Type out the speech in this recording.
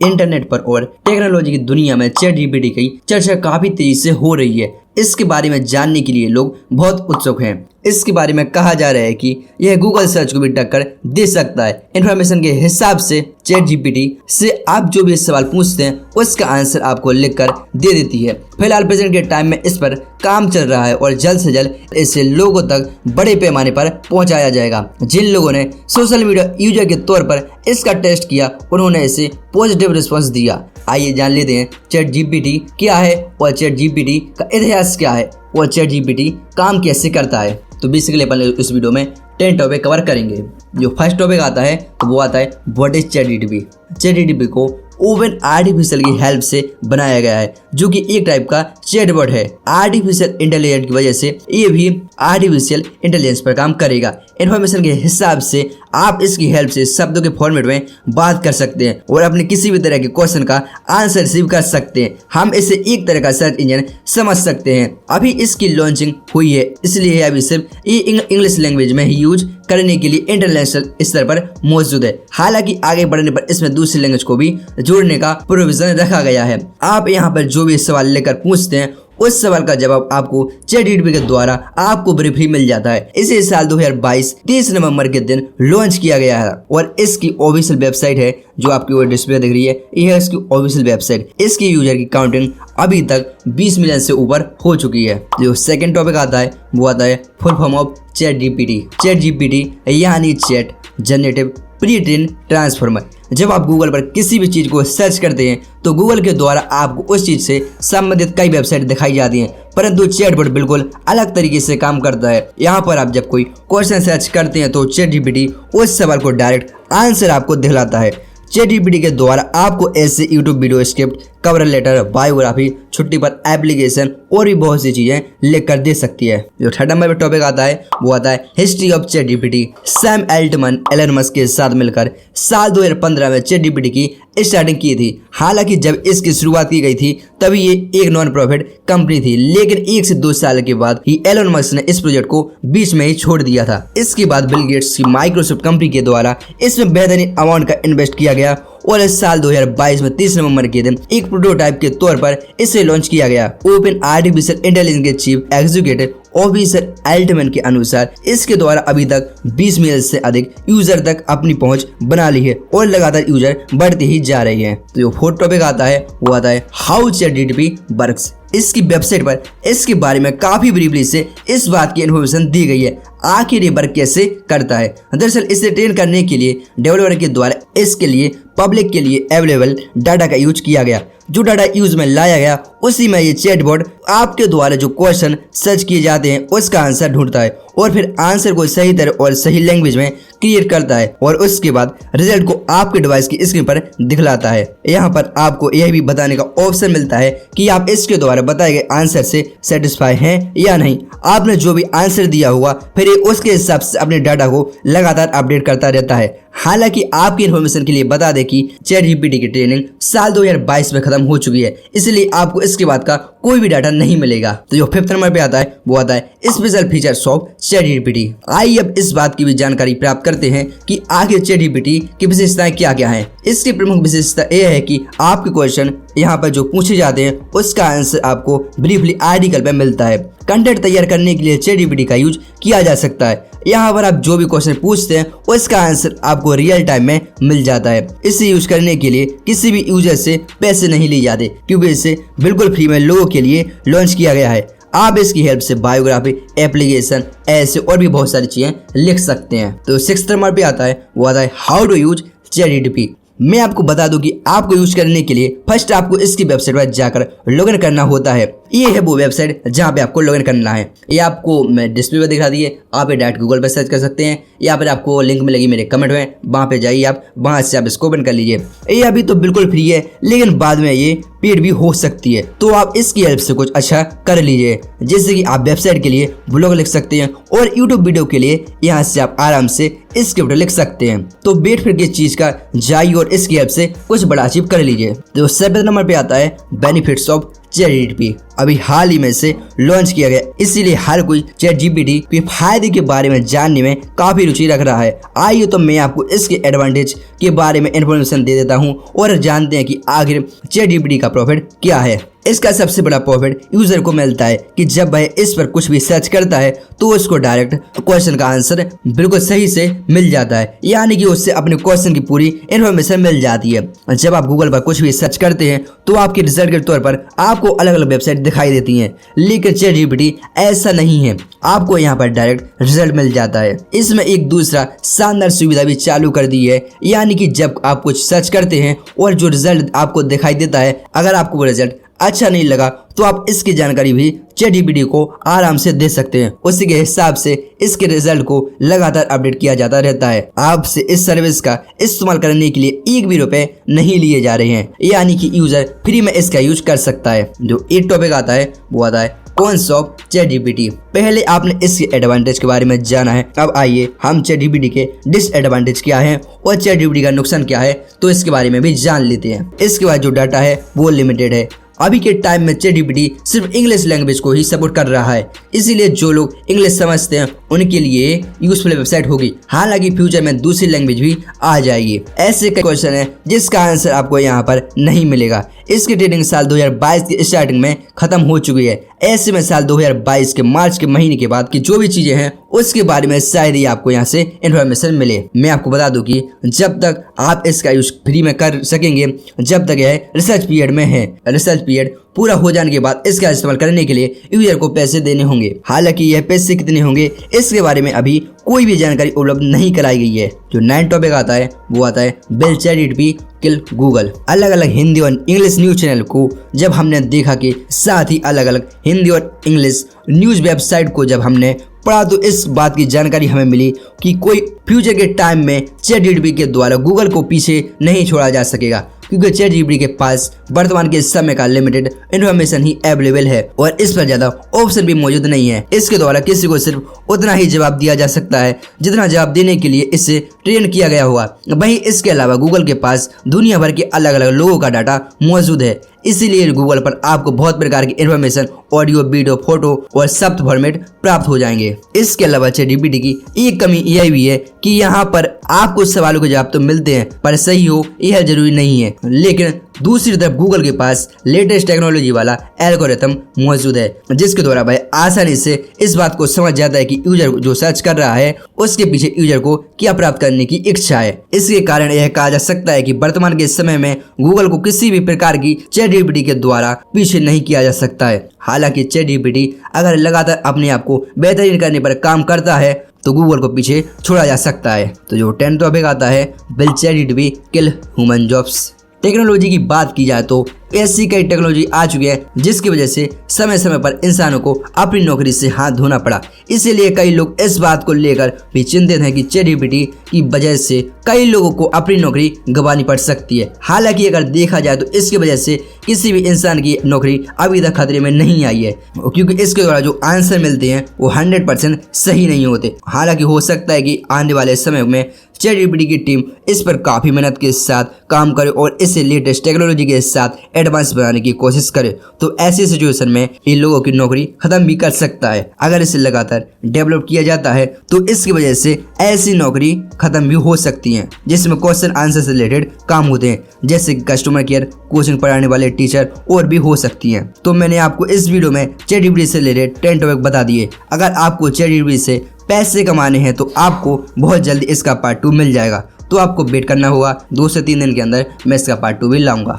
Internet पर और technology की दुनिया में चैट जीपीटी की चर्चा काफी तेजी से हो रही है। इसके बारे में जानने के लिए लोग बहुत उत्सुक हैं। इसके बारे में कहा जा रहा है कि यह गूगल सर्च को भी टक्कर दे सकता है। इन्फॉर्मेशन के हिसाब से चैट जीपीटी से आप जो भी सवाल पूछते हैं उसका आंसर आपको लिखकर दे देती है। फिलहाल प्रेजेंट के टाइम में इस पर काम चल रहा है और जल्द से जल्द इसे लोगों तक बड़े पैमाने पर पहुंचाया जाएगा। जिन लोगों ने सोशल मीडिया यूजर के तौर पर इसका टेस्ट किया उन्होंने इसे पॉजिटिव रिस्पॉन्स दिया। आइए जान लेते हैं चैट जीपीटी क्या है और चैट जीपीटी का इतिहास क्या है और चैट जीपीटी काम कैसे करता है। तो बेसिकली अपन इस वीडियो में 10 टॉपिक कवर करेंगे। जो फर्स्ट टॉपिक आता है तो वो आता है what is chat GPT. Chat GPT को ओपन आर्टिफिशियल की हेल्प से बनाया गया है, जो कि एक टाइप का चैटबॉट है। आर्टिफिशियल इंटेलिजेंस की वजह से ये भी आर्टिफिशियल इंटेलिजेंस पर काम करेगा। इन्फॉर्मेशन के हिसाब से आप इसकी हेल्प से शब्दों के फॉर्मेट में बात कर सकते हैं और अपने किसी भी तरह के क्वेश्चन का आंसर रिसीव कर सकते हैं। हम इसे एक तरह का सर्च इंजन समझ सकते हैं। अभी इसकी लॉन्चिंग हुई है, इसलिए अभी सिर्फ ये इंग्लिश लैंग्वेज में ही यूज करने के लिए इंटरनेशनल स्तर पर मौजूद है। हालांकि आगे बढ़ने पर इसमें दूसरी लैंग्वेज को भी जोड़ने का प्रोविजन रखा गया है। आप यहाँ पर जो भी सवाल लेकर पूछते हैं उस सवाल का जवाब आपको चैट जीपीटी के द्वारा आपको ब्रीफली मिल जाता है। इसे साल 2022 30 नवंबर के दिन लॉन्च किया गया है और इसकी ऑफिशियल वेबसाइट है जो आपकी वो डिस्प्ले दिख रही है। यह है इसकी ऑफिशियल वेबसाइट। इसकी यूजर की काउंटिंग अभी तक 20 मिलियन से ऊपर हो चुकी है। जो सेकंड टॉपिक आता है वो आता है full form of chat GPT. Chat GPT यानी chat generative pre train transformer. जब आप गूगल पर किसी भी चीज को सर्च करते हैं तो गूगल के द्वारा आपको उस चीज से संबंधित कई वेबसाइट दिखाई जाती हैं, परंतु चैटबॉट बिल्कुल अलग तरीके से काम करता है। यहाँ पर आप जब कोई क्वेश्चन सर्च करते हैं तो चैट जीपीटी उस सवाल को डायरेक्ट आंसर आपको दिखलाता है। चैट जीपीटी के द्वारा आपको ऐसे YouTube video script, cover letter, biography, छुट्टी पर एप्लीकेशन और भी बहुत सी चीजें लिख कर दे सकती है। जो थर्ड नंबर पे टॉपिक आता है वो आता है history of chat GPT. Sam Altman Elon Musk के साथ मिलकर साल 2015 में चैट जीपीटी की स्टार्टिंग की थी। हालांकि जब इसकी शुरुआत की गई थी तभी ये एक नॉन प्रॉफिट कंपनी थी, लेकिन 1 से 2 साल के बाद ही एलन मस्क ने इस प्रोजेक्ट को बीच में ही छोड़ दिया था। इसके बाद बिल गेट्स की माइक्रोसॉफ्ट कंपनी के द्वारा इसमें बेहतरीन अमाउंट का इन्वेस्ट किया गया और इस साल 2022 में 30 नवंबर के दिन एक प्रोटोटाइप के तौर पर इसे लॉन्च किया गया। ओपन आर्टिफिशियल इंटेलिजेंस के चीफ एग्जीक्यूटिव ऑफिसर एल्टमैन के अनुसार इसके द्वारा अभी तक 20 मिलियन से अधिक यूजर तक अपनी पहुंच बना ली है और लगातार यूजर बढ़ती ही जा रही है। तो जो फोर्थ टॉपिक आता है वो आता है हाउ चैट जीपीटी वर्क्स। इसकी वेबसाइट पर इसके बारे में काफी ब्रीफली से इस बात की इन्फॉर्मेशन दी गई है आखिर ये वर्क कैसे करता है। दरअसल इसे ट्रेन करने के लिए डेवलपर के द्वारा इसके लिए पब्लिक के लिए अवेलेबल डाटा का यूज किया गया। जो डाटा यूज में लाया गया उसी में ये चैटबॉट आपके द्वारा जो क्वेश्चन सर्च किए जाते हैं उसका आंसर ढूंढता है और फिर आंसर को सही तरह और सही लैंग्वेज में क्रिएट करता है और उसके बाद रिजल्ट को आपके डिवाइस की स्क्रीन पर दिखलाता है। यहाँ पर आपको यह भी बताने का ऑप्शन मिलता है कि आप इसके द्वारा बताए गए आंसर से सेटिस्फाई हैं या नहीं। आपने जो भी आंसर दिया हुआ फिर उसके हिसाब से अपने डाटा को लगातार अपडेट करता रहता है। हालांकि आपकी इन्फॉर्मेशन के लिए बता दें कि चैट जीपीटी की ट्रेनिंग साल 2022 में खत्म हो चुकी है, इसलिए आपको इसके बाद का कोई भी डाटा नहीं मिलेगा। तो जो फिफ्थ नंबर पे आता है वो आता है special features of chat GPT. आइए अब इस बात की भी जानकारी प्राप्त करते हैं कि आखिर चैट जीपीटी की विशेषताएं क्या क्या हैं। इसकी प्रमुख विशेषता यह है कि आपके क्वेश्चन यहाँ पर जो पूछे जाते हैं उसका आंसर आपको ब्रीफली आर्टिकल पे मिलता है। कंटेंट तैयार करने के लिए चैट जीपीटी का यूज किया जा सकता है। यहाँ पर आप जो भी क्वेश्चन पूछते हैं उसका आंसर आपको रियल टाइम में मिल जाता है। इसे यूज करने के लिए किसी भी यूजर से पैसे नहीं लिए जाते क्योंकि इसे बिल्कुल फ्री में लोगों के लिए लॉन्च किया गया है। आप इसकी हेल्प से बायोग्राफी, एप्लीकेशन, ऐसे और भी बहुत सारी चीजें लिख सकते हैं। तो सिक्स्थ नंबर पे आता है वो आता है how to use ChatGPT. मैं आपको बता दूं कि आपको यूज करने के लिए फर्स्ट आपको इसकी वेबसाइट पर जाकर लॉगिन करना होता है। ये है वो वेबसाइट जहां पे आपको लॉगिन करना है। ये आपको मैं डिस्प्ले पर दिखा दिए, आप ये डायरेक्ट गूगल पर सर्च कर सकते हैं या फिर आपको लिंक मिलेगी मेरे कमेंट में, वहां पे जाइए आप, वहां से आप इसको ओपन कर लीजिए। ये अभी तो बिल्कुल फ्री है लेकिन बाद में ये पेड भी हो सकती है, तो आप इसकी हेल्प से कुछ अच्छा कर लीजिए। जैसे कि आप वेबसाइट के लिए ब्लॉग लिख सकते हैं और यूट्यूब वीडियो के लिए यहाँ से आप आराम से स्क्रिप्ट लिख सकते हैं। तो बेट फिर किस चीज का जाइए और इसकी हेल्प से कुछ बड़ा अचीव कर लीजिए। तो 7 नंबर पे आता है बेनिफिट्स ऑफ ChatGPT अभी हाल ही में से लॉन्च किया गया, इसीलिए हर कोई ChatGPT के फायदे के बारे में जानने में काफी रुचि रख रहा है। आइए तो मैं आपको इसके एडवांटेज के बारे में इंफॉर्मेशन दे देता हूं और जानते हैं कि आखिर ChatGPT का प्रॉफिट क्या है। इसका सबसे बड़ा प्रॉफिट यूजर को मिलता है कि जब वह इस पर कुछ भी सर्च करता है तो उसको डायरेक्ट क्वेश्चन का आंसर बिल्कुल सही से मिल जाता है, यानी कि उससे अपने क्वेश्चन की पूरी इन्फॉर्मेशन मिल जाती है। जब आप गूगल पर कुछ भी सर्च करते हैं तो आपके रिजल्ट के तौर पर आपको अलग अलग वेबसाइट दिखाई देती हैं, लेकिन ChatGPT ऐसा नहीं है, आपको यहाँ पर डायरेक्ट रिजल्ट मिल जाता है। इसमें एक दूसरा शानदार सुविधा भी चालू कर दी है, यानी कि जब आप कुछ सर्च करते हैं और जो रिजल्ट आपको दिखाई देता है, अगर आपको वो रिजल्ट अच्छा नहीं लगा तो आप इसकी जानकारी भी ChatGPT को आराम से दे सकते हैं। उसी के हिसाब से इसके रिजल्ट को लगातार अपडेट किया जाता रहता है। आपसे इस सर्विस का इस्तेमाल करने के लिए एक भी रुपए नहीं लिए जा रहे हैं, यानी कि यूजर फ्री में इसका यूज कर सकता है। जो एक टॉपिक आता है वो आता है कॉन्स ऑफ ChatGPT। पहले आपने इसके एडवांटेज के बारे में जाना है, अब आइए हम ChatGPT के डिसएडवांटेज क्या है और ChatGPT का नुकसान क्या है तो इसके बारे में भी जान लेते हैं। इसके बाद जो डाटा है वो लिमिटेड है। अभी के टाइम में ChatGPT सिर्फ इंग्लिश लैंग्वेज को ही सपोर्ट कर रहा है, इसीलिए जो लोग इंग्लिश समझते हैं उनके लिए यूजफुल वेबसाइट होगी। हालांकि फ्यूचर में दूसरी लैंग्वेज भी आ जाएगी। ऐसे कई क्वेश्चन है जिसका आंसर आपको यहाँ पर नहीं मिलेगा। इसकी ट्रेडिंग साल 2022 की स्टार्टिंग में खत्म हो चुकी है। ऐसे में साल 2022 के मार्च के महीने के बाद की जो भी चीजें हैं उसके बारे में शायद ही आपको यहाँ से इन्फॉर्मेशन मिले। मैं आपको बता दूं कि जब तक आप इसका यूज फ्री में कर सकेंगे, जब तक यह रिसर्च पीरियड में है। रिसर्च पीरियड पूरा हो जाने के बाद इसका इस्तेमाल करने के लिए यूजर को पैसे देने होंगे। हालांकि यह पैसे कितने होंगे इसके बारे में अभी कोई भी जानकारी उपलब्ध नहीं कराई गई है। जो 9 टॉपिक आता है वो आता है विल ChatGPT किल गूगल। अलग अलग हिंदी और इंग्लिश न्यूज चैनल को जब हमने देखा कि साथ ही अलग अलग हिंदी और इंग्लिश न्यूज वेबसाइट को जब हमने पढ़ा तो इस बात की जानकारी हमें मिली कि कोई फ्यूचर के टाइम में ChatGPT के द्वारा गूगल को पीछे नहीं छोड़ा जा सकेगा, क्योंकि ChatGPT के पास वर्तमान के समय का लिमिटेड इन्फॉर्मेशन ही अवेलेबल है और इस पर ज्यादा ऑप्शन भी मौजूद नहीं है। इसके द्वारा किसी को सिर्फ उतना ही जवाब दिया जा सकता है जितना जवाब देने के लिए इसे ट्रेन किया गया होगा। वहीं इसके अलावा गूगल के पास दुनिया भर के अलग अलग लोगों का डाटा मौजूद है, इसीलिए गूगल पर आपको बहुत प्रकार की इन्फॉर्मेशन, ऑडियो, वीडियो, फोटो और शब्द फॉर्मेट प्राप्त हो जाएंगे। इसके अलावा ChatGPT की एक कमी यह भी है कि यहाँ पर आपको सवालों के जवाब तो मिलते हैं पर सही हो यह जरूरी नहीं है। लेकिन दूसरी तरफ गूगल के पास लेटेस्ट टेक्नोलॉजी वाला एल्गोरिथम मौजूद है, जिसके द्वारा वह आसानी से इस बात को समझ जाता है कि यूजर जो सर्च कर रहा है उसके पीछे यूजर को क्या प्राप्त करने की इच्छा है। इसके कारण यह कहा जा सकता है कि वर्तमान के समय में गूगल को किसी भी प्रकार की ChatGPT के द्वारा पीछे नहीं किया जा सकता है। हालांकि ChatGPT अगर लगातार अपने आप को बेहतरीन करने पर काम करता है तो गूगल को पीछे छोड़ा जा सकता है। तो जो 10 टॉपिक आता है will ChatGPT kill human jobs. Technology की बात की जाए तो ऐसी कई टेक्नोलॉजी आ चुकी है जिसकी वजह से समय समय पर इंसानों को अपनी नौकरी से हाथ धोना पड़ा। इसीलिए कई लोग इस बात को लेकर भी चिंतित हैं कि ChatGPT की वजह से कई लोगों को अपनी नौकरी गंवानी पड़ सकती है। हालांकि अगर देखा जाए तो इसकी वजह से किसी भी इंसान की नौकरी अभी तक खतरे में नहीं आई है, क्योंकि इसके द्वारा जो आंसर मिलते हैं वो 100% सही नहीं होते। हालांकि हो सकता है कि आने वाले समय में ChatGPT की टीम इस पर काफी मेहनत के साथ काम करे और इसे लेटेस्ट टेक्नोलॉजी के साथ एडवांस बनाने की कोशिश करे, तो ऐसी सिचुएशन में इन लोगों की नौकरी खत्म भी कर सकता है। अगर इसे लगातार डेवलप किया जाता है तो इसकी वजह से ऐसी नौकरी खत्म भी हो सकती है जिसमें क्वेश्चन आंसर से रिलेटेड काम होते हैं, जैसे कस्टमर केयर, कोचिंग पढ़ाने वाले टीचर और भी हो सकती हैं। तो मैंने आपको इस वीडियो में ChatGPT से रिलेटेड 10 टॉपिक बता दिए। अगर आपको ChatGPT से पैसे कमाने हैं तो आपको बहुत जल्दी इसका पार्ट 2 मिल जाएगा, तो आपको वेट करना होगा। 2 से 3 दिन के अंदर मैं इसका पार्ट 2 भी लाऊंगा।